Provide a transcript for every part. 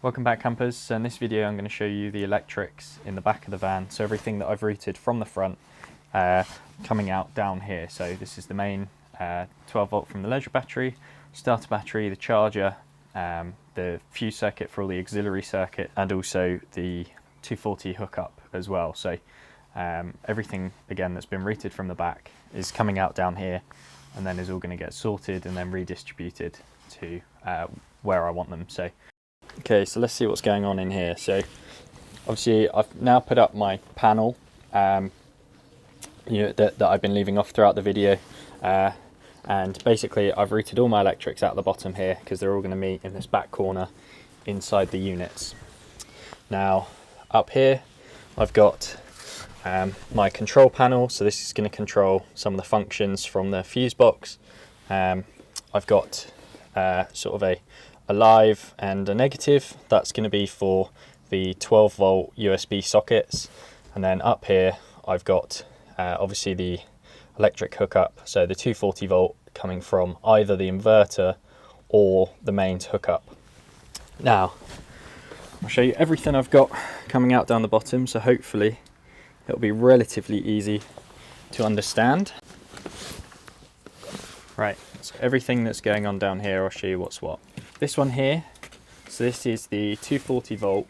Welcome back, campers. So in this video I'm going to show you the electrics in the back of the van. So everything that I've routed from the front coming out down here. So this is the main 12 volt from the leisure battery, starter battery, the charger, the fuse circuit for all the auxiliary circuit, and also the 240 hookup as well. So everything again that's been routed from the back is coming out down here, and then is all going to get sorted and then redistributed to where I want them. Okay, so let's see what's going on in here. So obviously I've now put up my panel that I've been leaving off throughout the video, and basically I've routed all my electrics out the bottom here because they're all going to meet in this back corner inside the units. Now up here I've got my control panel, so this is going to control some of the functions from the fuse box. I've got sort of a live and a negative. That's going to be for the 12 volt USB sockets, and then up here I've got obviously the electric hookup, so the 240 volt coming from either the inverter or the mains hookup. Now I'll show you everything I've got coming out down the bottom, so hopefully it'll be relatively easy to understand. Right, so everything that's going on down here, I'll show you what's what. This one here, so this is the 240 volt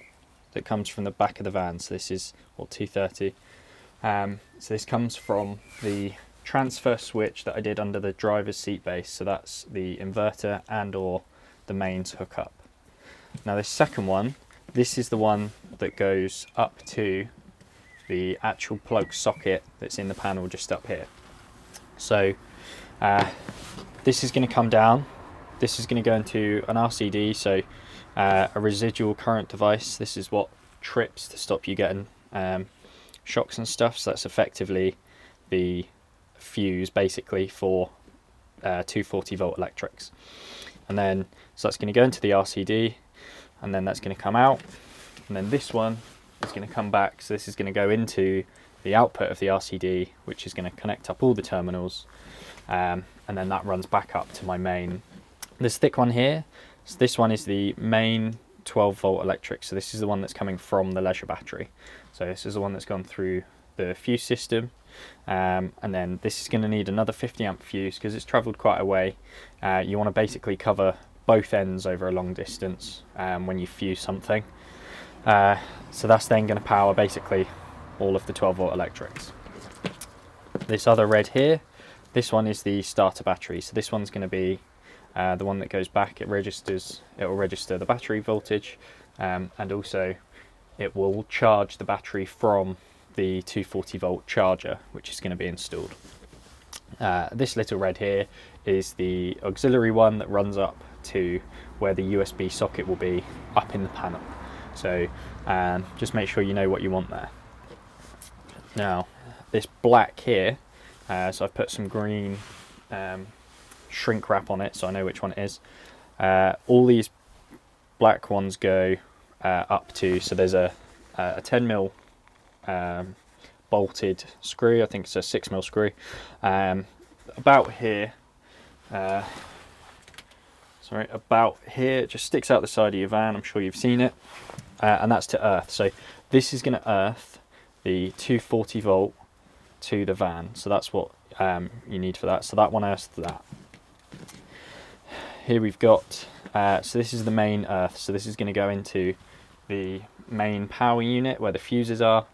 that comes from the back of the van. So this is, 230. So this comes from the transfer switch that I did under the driver's seat base. So that's the inverter and or the mains hookup. Now this second one, this is the one that goes up to the actual plug socket that's in the panel just up here. So this is going to come down. This is going to go into an RCD, so a residual current device. This is what trips to stop you getting shocks and stuff. So that's effectively the fuse basically for 240 volt electrics. And then, so that's going to go into the RCD, and then that's going to come out. And then this one is going to come back. So this is going to go into the output of the RCD, which is going to connect up all the terminals. And then that runs back up to my main. This thick one here, so this one is the main 12 volt electric. So this is the one that's coming from the leisure battery. So this is the one that's gone through the fuse system. And then this is going to need another 50 amp fuse because it's traveled quite a way. You want to basically cover both ends over a long distance when you fuse something. So that's then going to power basically all of the 12 volt electrics. This other red here, this one is the starter battery. So this one's going to be the one that goes back. It will register the battery voltage, and also it will charge the battery from the 240 volt charger, which is going to be installed. This little red here is the auxiliary one that runs up to where the USB socket will be up in the panel. So just make sure you know what you want there. Now this black here, so I've put some green shrink wrap on it so I know which one it is. All these black ones go up to, so there's a 10mm bolted screw. I think it's a 6mm screw about here, about here. It just sticks out the side of your van. I'm sure you've seen it, and that's to earth. So this is going to earth the 240 volt to the van, so that's what you need for that. So that one earths that. Here we've got, so this is the main earth, so this is going to go into the main power unit where the fuses are,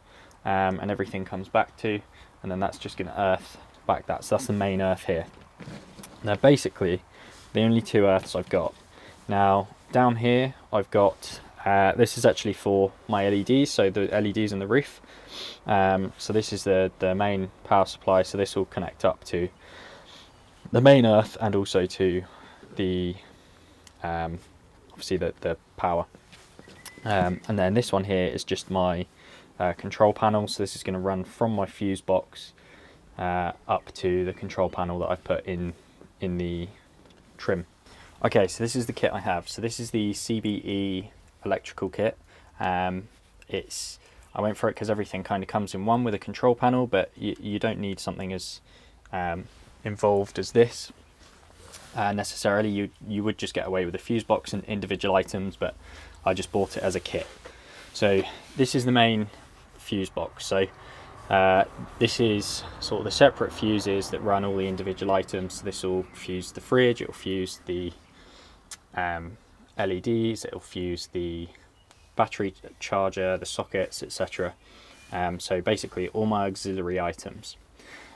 and everything comes back to, and then that's just going to earth back that. So that's the main earth here. Now basically the only two earths I've got. Now down here I've got, this is actually for my LEDs, so the LEDs in the roof. So this is the main power supply, so this will connect up to the main earth and also to the obviously the power, and then this one here is just my control panel. So this is going to run from my fuse box up to the control panel that I've put in the trim. Okay, so this is the kit I have. So this is the CBE electrical kit. I went for it because everything kind of comes in one with a control panel, but you don't need something as involved as this. necessarily. You would just get away with a fuse box and individual items, but I just bought it as a kit. So this is the main fuse box. So this is sort of the separate fuses that run all the individual items. This will fuse the fridge, it will fuse the LEDs, it will fuse the battery charger, the sockets, etc. So basically all my auxiliary items.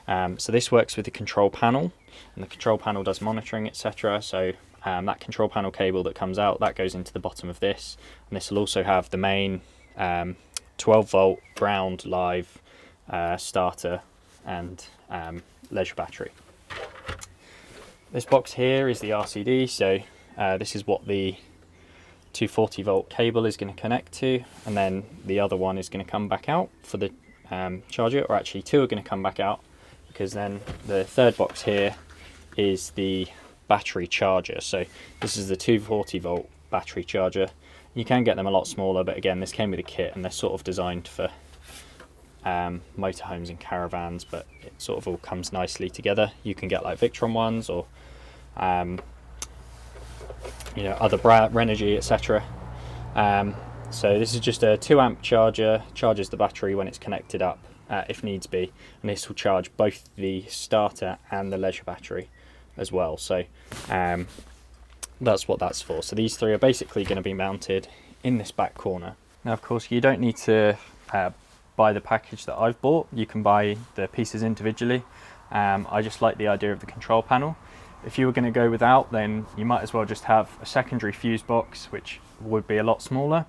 So this works with the control panel, and the control panel does monitoring, etc. So that control panel cable that comes out, that goes into the bottom of this, and this will also have the main 12 volt ground live starter and leisure battery. This box here is the RCD, so this is what the 240 volt cable is going to connect to, and then the other one is going to come back out for the charger, or actually two are going to come back out, because then the third box here is the battery charger. So this is the 240 volt battery charger. You can get them a lot smaller, but again, this came with a kit and they're sort of designed for motorhomes and caravans, but it sort of all comes nicely together. You can get like Victron ones, or you know, other brand, Renogy, etc. So this is just a 2 amp charger, charges the battery when it's connected up if needs be, and this will charge both the starter and the leisure battery as well. So that's what that's for. So these three are basically going to be mounted in this back corner. Now of course you don't need to buy the package that I've bought, you can buy the pieces individually. I just like the idea of the control panel. If you were going to go without, then you might as well just have a secondary fuse box, which would be a lot smaller.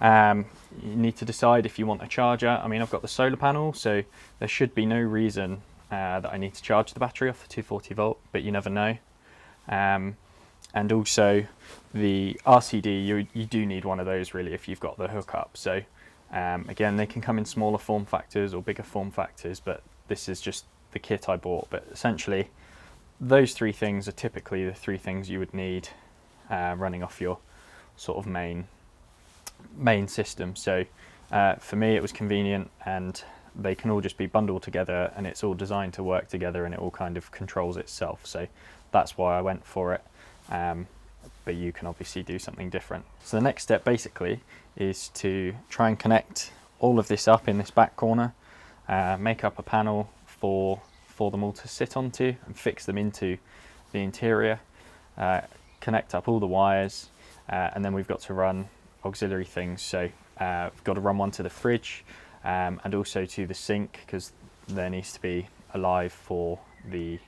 You need to decide if you want a charger. I mean, I've got the solar panel, so there should be no reason that I need to charge the battery off the 240 volt, but you never know. And also the RCD, you do need one of those really if you've got the hookup. So again, they can come in smaller form factors or bigger form factors, but this is just the kit I bought. But essentially those three things are typically the three things you would need running off your sort of main system. So for me it was convenient, and they can all just be bundled together, and it's all designed to work together, and it all kind of controls itself. So that's why I went for it. But you can obviously do something different. So the next step basically is to try and connect all of this up in this back corner, make up a panel for them all to sit onto, and fix them into the interior, connect up all the wires, and then we've got to run auxiliary things. So we've got to run one to the fridge and also to the sink, because there needs to be a live for the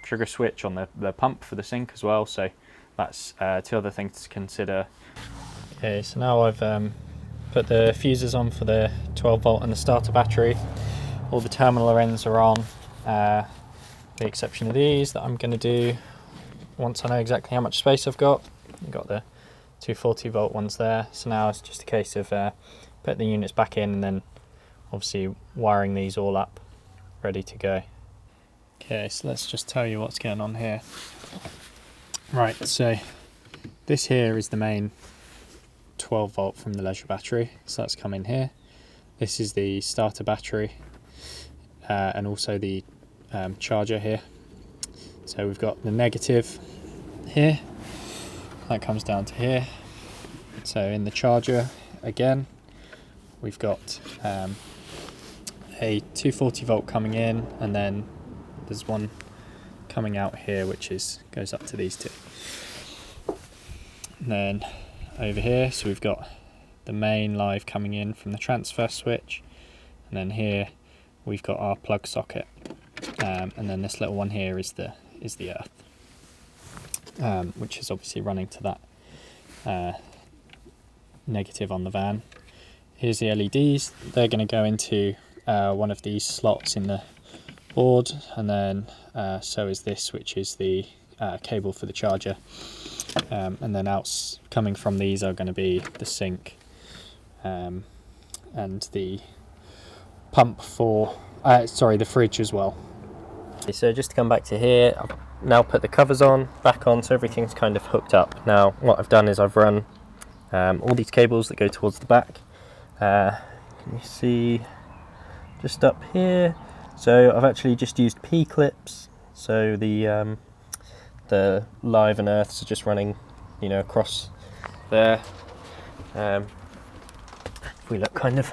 trigger switch on the pump for the sink as well. So that's two other things to consider. Okay, so now I've put the fuses on for the 12 volt and the starter battery. All the terminal ends are on, the exception of these that I'm going to do once I know exactly how much space I've got. I've got the 240 volt ones there, so now it's just a case of putting the units back in, and then obviously wiring these all up ready to go. Okay, so let's just tell you what's going on here. Right, so this here is the main 12 volt from the leisure battery, so that's come in here. This is the starter battery, and also the charger here. So we've got the negative here, that comes down to here. So in the charger again, we've got a 240 volt coming in, and then there's one coming out here which goes up to these two. And then over here, so we've got the main live coming in from the transfer switch, and then here we've got our plug socket, and then this little one here is the earth, which is obviously running to that negative on the van. Here's the LEDs. They're going to go into one of these slots in the board, and then so is this, which is the cable for the charger, and then out coming from these are going to be the sink and the pump for the fridge as well. Okay, so just to come back to here, I've now put the covers back on, so everything's kind of hooked up. Now what I've done is I've run all these cables that go towards the back. Can you see just up here? So I've actually just used P-clips, so the the live and earths are just running, you know, across there. If we look kind of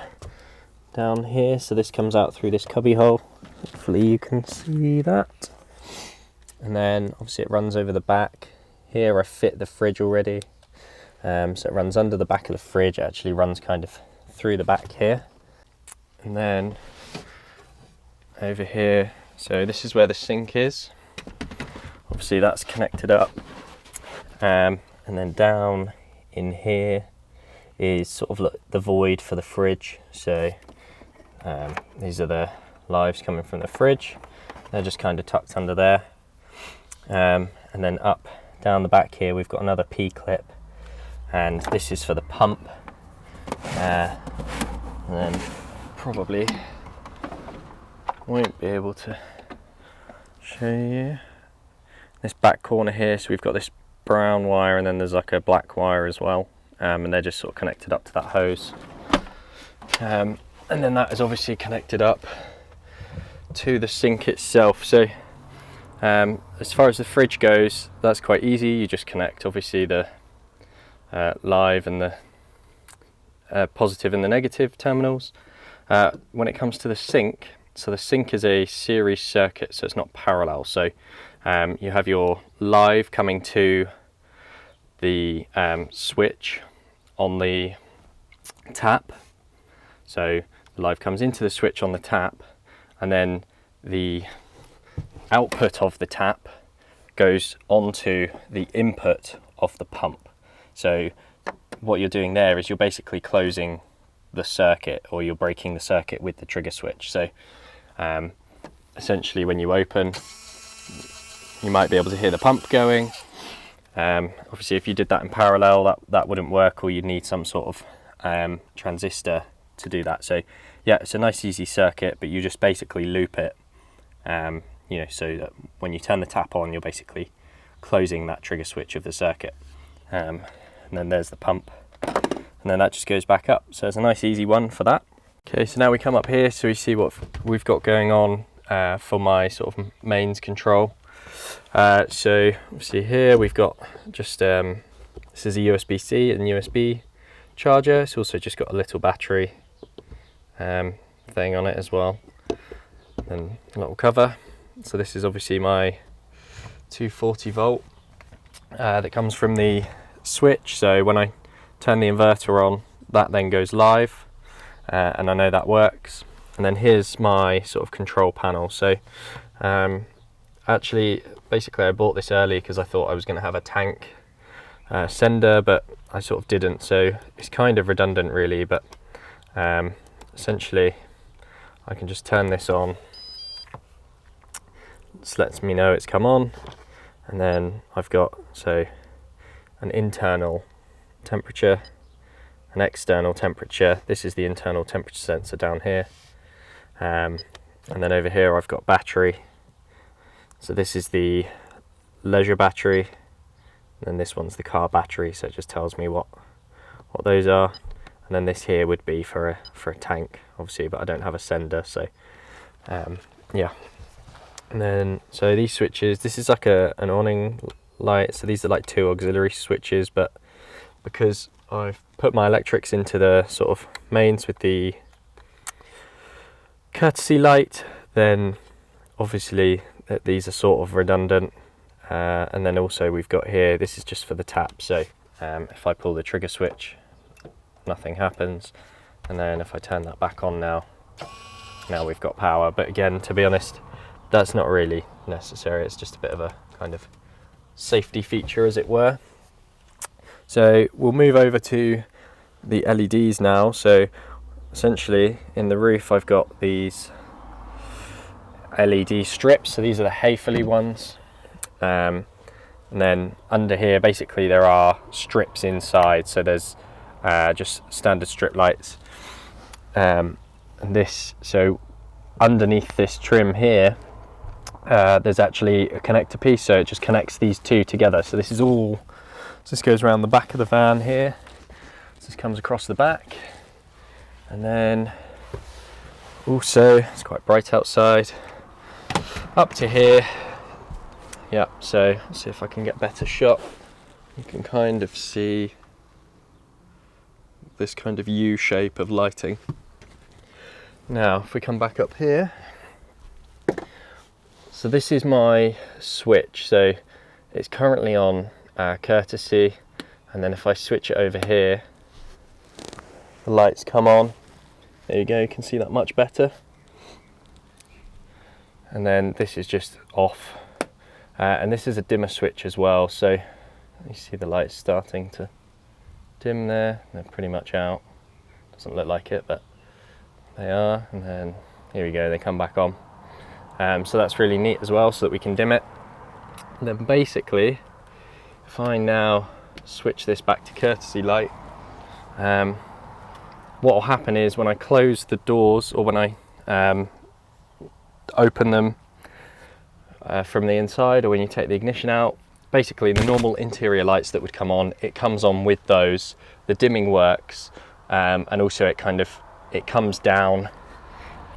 down here, so this comes out through this cubby hole. Hopefully you can see that. And then obviously it runs over the back. Here I fit the fridge already. So it runs under the back of the fridge. It actually runs kind of through the back here. And then over here, so this is where the sink is. Obviously that's connected up. And then down in here is sort of the void for the fridge. So these are the lives coming from the fridge. They're just kind of tucked under there. And then up down the back here we've got another P-clip, and this is for the pump. And then probably won't be able to show you this back corner here. So we've got this brown wire, and then there's like a black wire as well, and they're just sort of connected up to that hose. And then that is obviously connected up to the sink itself. So as far as the fridge goes, that's quite easy. You just connect obviously the live and the positive and the negative terminals. When it comes to the sink, so the sink is a series circuit, so it's not parallel. So you have your live coming to the switch on the tap. So the live comes into the switch on the tap, and then the output of the tap goes onto the input of the pump. So what you're doing there is you're basically closing the circuit, or you're breaking the circuit with the trigger switch. So essentially when you open, you might be able to hear the pump going. Obviously if you did that in parallel, that wouldn't work, or you'd need some sort of transistor to do that. So yeah, it's a nice easy circuit, but you just basically loop it, you know, so that when you turn the tap on, you're basically closing that trigger switch of the circuit. And then there's the pump, and then that just goes back up. So it's a nice easy one for that. Okay, so now we come up here, so we see what we've got going on for my sort of mains control. So obviously here we've got just this is a USB-C and USB charger. It's also just got a little battery thing on it as well, and a little cover. So this is obviously my 240 volt that comes from the switch. So when I turn the inverter on, that then goes live, and I know that works. And then here's my sort of control panel. So actually basically I bought this early because I thought I was going to have a tank sender, but I sort of didn't, so it's kind of redundant really. But essentially I can just turn this on. This lets me know it's come on, and then I've got an internal temperature, an external temperature. This is the internal temperature sensor down here, and then over here I've got battery. So this is the leisure battery, and then this one's the car battery, so it just tells me what those are. And then this here would be for a tank, obviously, but I don't have a sender, so yeah. And then so these switches, this is like an awning light, so these are like two auxiliary switches, but because I've put my electrics into the sort of mains with the courtesy light, then obviously these are sort of redundant. And then also we've got here, this is just for the tap, so if I pull the trigger switch, nothing happens. And then if I turn that back on now we've got power. But again, to be honest, that's not really necessary. It's just a bit of a kind of safety feature, as it were. So we'll move over to the LEDs now. So essentially in the roof I've got these LED strips, so these are the Hayfley ones, and then under here basically there are strips inside, so there's just standard strip lights, and this, so underneath this trim here there's actually a connector piece, so it just connects these two together. So this is all, so this goes around the back of the van here, so this comes across the back, and then also it's quite bright outside, up to here Yeah, so let's see if I can get a better shot. You can kind of see this kind of U shape of lighting. Now, if we come back up here, so this is my switch. So it's currently on courtesy, and then if I switch it over here, the lights come on. There you go, you can see that much better. And then this is just off. And this is a dimmer switch as well, so you see the lights starting to dim there. They're pretty much out. Doesn't look like it, but they are. And then here we go, they come back on. So that's really neat as well, so that we can dim it. And then basically, if I now switch this back to courtesy light, what will happen is when I close the doors, or when I open them from the inside, or when you take the ignition out, basically the normal interior lights that would come on, it comes on with those. The dimming works, and also it comes down.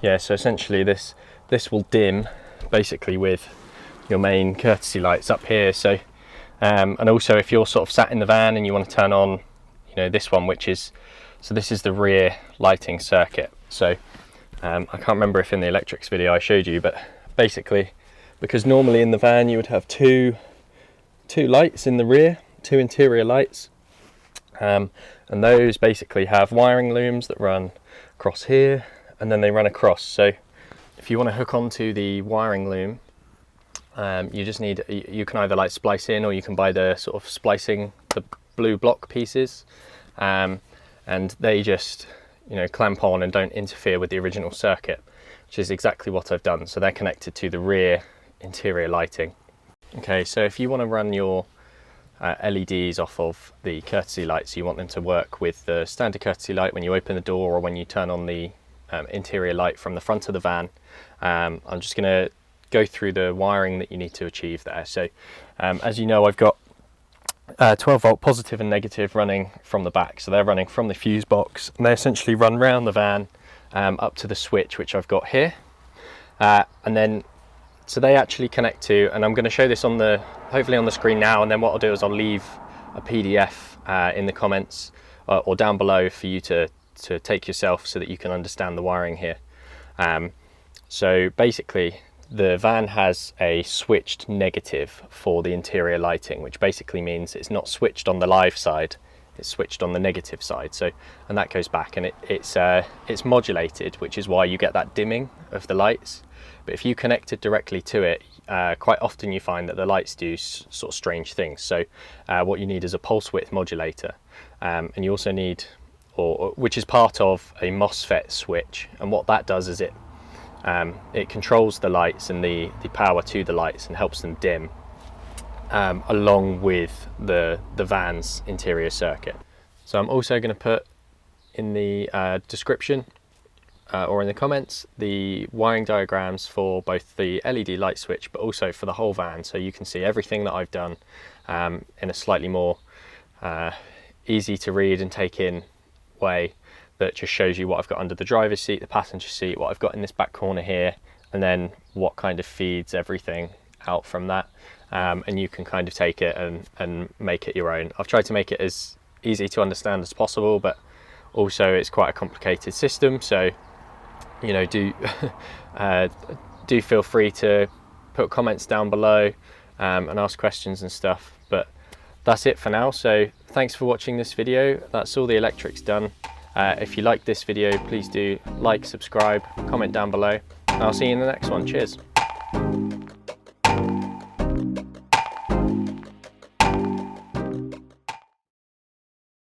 Yeah, so essentially this will dim basically with your main courtesy lights up here. So and also if you're sort of sat in the van and you want to turn on, you know, this one, which is, so this is the rear lighting circuit. So I can't remember if in the electrics video I showed you, but basically, because normally in the van you would have two lights in the rear, two interior lights, and those basically have wiring looms that run across here, and then they run across. So if you want to hook onto the wiring loom, you just need, you can either like splice in, or you can buy the sort of splicing, the blue block pieces, and they just, you know, clamp on and don't interfere with the original circuit, which is exactly what I've done. So they're connected to the rear interior lighting. Okay, so if you want to run your LEDs off of the courtesy lights, you want them to work with the standard courtesy light when you open the door, or when you turn on the interior light from the front of the van. I'm just going to go through the wiring that you need to achieve there. So as you know, I've got 12 volt positive and negative running from the back, so they're running from the fuse box, and they essentially run round the van up to the switch, which I've got here, and then so they actually connect to, and I'm going to show this on the, hopefully on the screen now, and then what I'll do is I'll leave a PDF in the comments or down below for you to take yourself, so that you can understand the wiring here. So basically the van has a switched negative for the interior lighting, which basically means it's not switched on the live side, it's switched on the negative side. So, and that goes back, and it's modulated, which is why you get that dimming of the lights. But if you connect it directly to it, quite often you find that the lights do sort of strange things. So what you need is a pulse width modulator, and you also need, which is part of a MOSFET switch, and what that does is it controls the lights and the power to the lights, and helps them dim along with the van's interior circuit. So I'm also going to put in the description or in the comments the wiring diagrams for both the LED light switch, but also for the whole van, so you can see everything that I've done in a slightly more easy to read and take in way, that just shows you what I've got under the driver's seat, the passenger seat, what I've got in this back corner here, and then what kind of feeds everything out from that. And you can kind of take it and make it your own. I've tried to make it as easy to understand as possible, but also it's quite a complicated system, so you know, do feel free to put comments down below and ask questions and stuff. But that's it for now, so thanks for watching this video. That's all the electrics done. If you like this video, please do like, subscribe, comment down below, and I'll see you in the next one. Cheers.